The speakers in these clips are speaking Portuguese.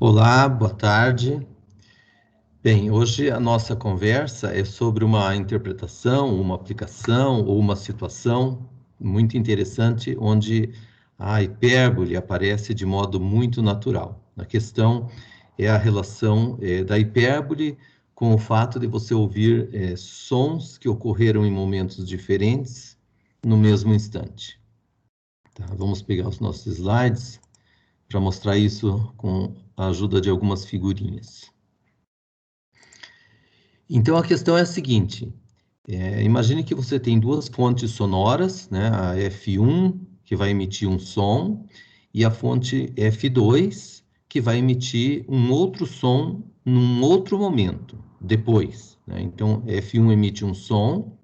Olá, boa tarde. Bem, hoje a nossa conversa é sobre uma interpretação, uma aplicação ou uma situação muito interessante onde a hipérbole aparece de modo muito natural. A questão é a relação da hipérbole com o fato de você ouvir sons que ocorreram em momentos diferentes no mesmo instante. Tá? Vamos pegar os nossos slides para mostrar isso com a ajuda de algumas figurinhas. Então, a questão é a seguinte, imagine que você tem duas fontes sonoras, né, a F1, que vai emitir um som, e a fonte F2, que vai emitir um outro som num outro momento, depois, né? Então, F1 emite um som,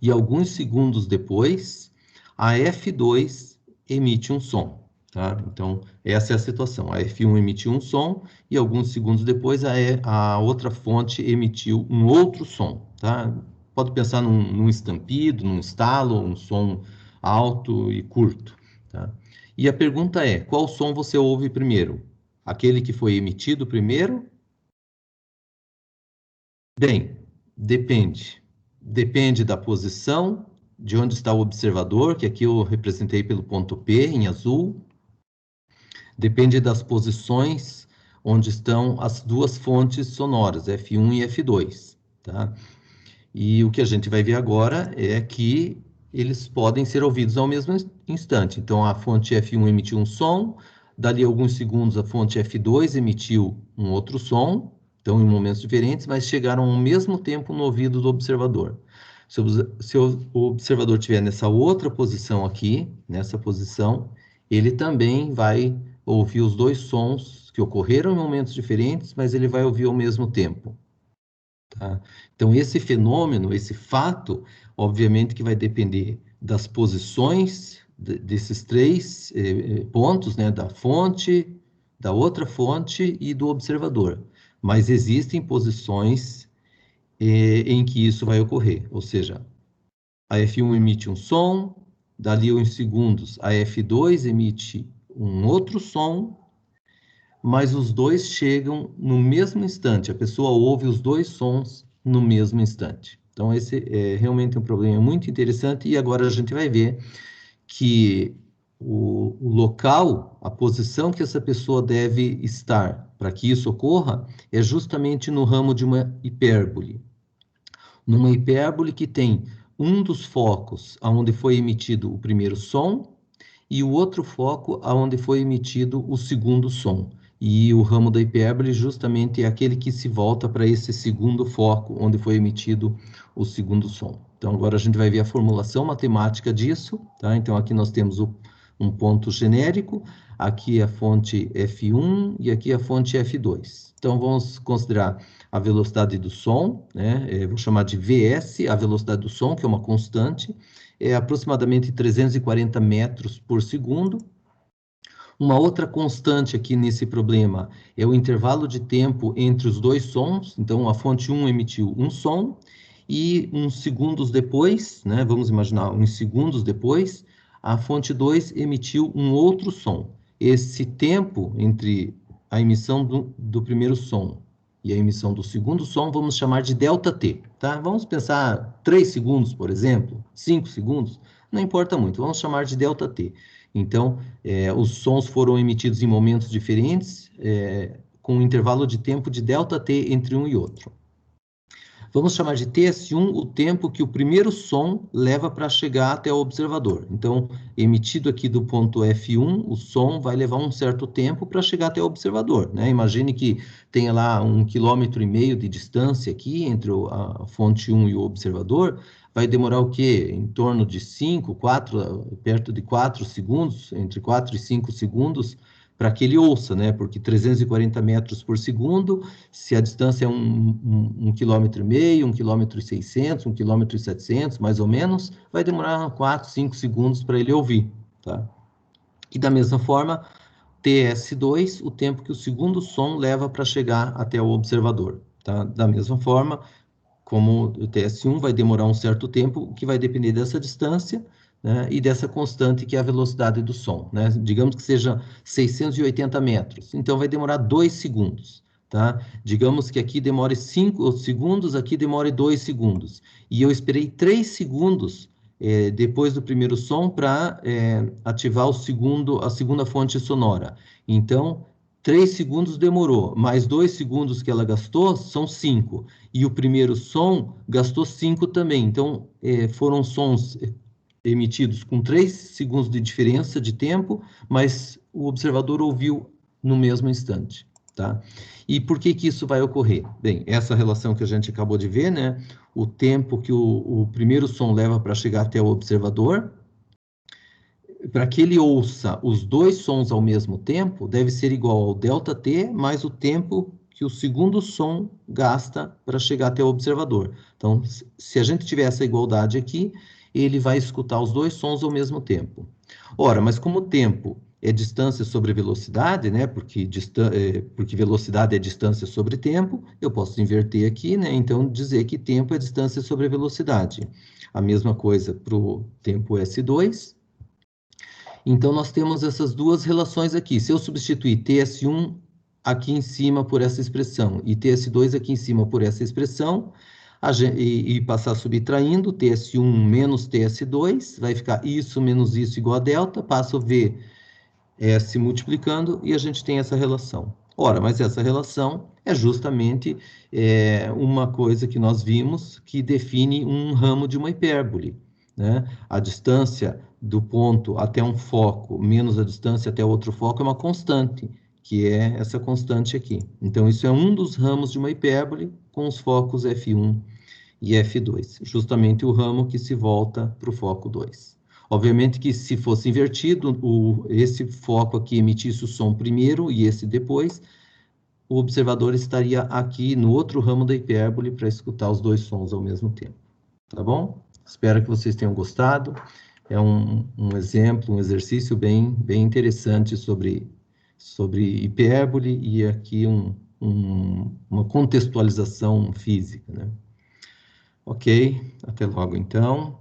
e alguns segundos depois, a F2 emite um som. Tá? Então, essa é a situação. A F1 emitiu um som e alguns segundos depois a outra fonte emitiu um outro som. Tá? Pode pensar num estampido, num estalo, um som alto e curto. Tá? E a pergunta é, qual som você ouve primeiro? Aquele que foi emitido primeiro? Bem, depende. Depende da posição, de onde está o observador, que aqui eu representei pelo ponto P, em azul. Depende das posições onde estão as duas fontes sonoras, F1 e F2, tá? E o que a gente vai ver agora é que eles podem ser ouvidos ao mesmo instante. Então, a fonte F1 emitiu um som, dali a alguns segundos a fonte F2 emitiu um outro som, então em momentos diferentes, mas chegaram ao mesmo tempo no ouvido do observador. Se o observador estiver nessa outra posição aqui, nessa posição, ele também vai ouvir os dois sons que ocorreram em momentos diferentes, mas ele vai ouvir ao mesmo tempo. Tá? Então, esse fenômeno, esse fato, obviamente que vai depender das posições desses três pontos, né, da fonte, da outra fonte e do observador. Mas existem posições em que isso vai ocorrer, ou seja, a F1 emite um som, dali a uns segundos a F2 emite um outro som, mas os dois chegam no mesmo instante, a pessoa ouve os dois sons no mesmo instante. Então, esse é realmente um problema muito interessante, e agora a gente vai ver que o local, a posição que essa pessoa deve estar para que isso ocorra, é justamente no ramo de uma hipérbole. Numa hipérbole que tem um dos focos onde foi emitido o primeiro som, e o outro foco aonde foi emitido o segundo som. E o ramo da hipérbole justamente é aquele que se volta para esse segundo foco, onde foi emitido o segundo som. Então, agora a gente vai ver a formulação matemática disso, tá? Então, aqui nós temos um ponto genérico, aqui a fonte F1 e aqui a fonte F2. Então, vamos considerar a velocidade do som, né? Vou chamar de Vs, a velocidade do som, que é uma constante, é aproximadamente 340 metros por segundo. Uma outra constante aqui nesse problema é o intervalo de tempo entre os dois sons. Então, a fonte 1 emitiu um som e uns segundos depois, né, vamos imaginar, uns segundos depois, a fonte 2 emitiu um outro som. Esse tempo entre a emissão do primeiro som e a emissão do segundo som, vamos chamar de ΔT, tá? Vamos pensar 3 segundos, por exemplo, 5 segundos, não importa muito, vamos chamar de ΔT. Então, os sons foram emitidos em momentos diferentes, com um intervalo de tempo de ΔT entre um e outro. Vamos chamar de TS1 o tempo que o primeiro som leva para chegar até o observador. Então, emitido aqui do ponto F1, o som vai levar um certo tempo para chegar até o observador, né? Imagine que tenha lá 1,5 km de distância aqui entre a fonte 1 e o observador. Vai demorar o quê? Em torno de 5, 4, perto de 4 segundos, entre 4 e 5 segundos, para que ele ouça, né? Porque 340 metros por segundo, se a distância é 1,5 km, 1,6 km, 1,7 km, mais ou menos, vai demorar 4, 5 segundos para ele ouvir, tá? E da mesma forma, TS2, o tempo que o segundo som leva para chegar até o observador, tá? Da mesma forma, como o TS1 vai demorar um certo tempo, que vai depender dessa distância, né, e dessa constante que é a velocidade do som, né? Digamos que seja 680 metros, então vai demorar 2 segundos, tá? Digamos que aqui demore 5 segundos, aqui demore 2 segundos, e eu esperei 3 segundos depois do primeiro som para ativar a segunda fonte sonora. Então, 3 segundos demorou, mais 2 segundos que ela gastou são 5. E o primeiro som gastou 5 também. Então, foram sons emitidos com 3 segundos de diferença de tempo, mas o observador ouviu no mesmo instante, tá? E por que que isso vai ocorrer? Bem, essa relação que a gente acabou de ver, né? O tempo que o primeiro som leva para chegar até o observador, para que ele ouça os dois sons ao mesmo tempo, deve ser igual ao ΔT mais o tempo que o segundo som gasta para chegar até o observador. Então, se a gente tiver essa igualdade aqui, ele vai escutar os dois sons ao mesmo tempo. Ora, mas como o tempo é distância sobre velocidade, né? Porque velocidade é distância sobre tempo, eu posso inverter aqui, né? Então, dizer que tempo é distância sobre velocidade. A mesma coisa para o tempo S2. Então, nós temos essas duas relações aqui. Se eu substituir TS1 aqui em cima por essa expressão e TS2 aqui em cima por essa expressão, e passar subtraindo, TS1 menos TS2, vai ficar isso menos isso igual a delta, passo o VS multiplicando e a gente tem essa relação. Ora, mas essa relação é justamente uma coisa que nós vimos que define um ramo de uma hipérbole, né? A distância do ponto até um foco menos a distância até outro foco é uma constante, que é essa constante aqui. Então, isso é um dos ramos de uma hipérbole com os focos F1 e F2, justamente o ramo que se volta para o foco 2. Obviamente que se fosse invertido, esse foco aqui emitisse o som primeiro e esse depois, o observador estaria aqui no outro ramo da hipérbole para escutar os dois sons ao mesmo tempo. Tá bom? Espero que vocês tenham gostado. É um exemplo, um exercício bem interessante sobre hipérbole e aqui uma contextualização física, né? Ok, até logo então.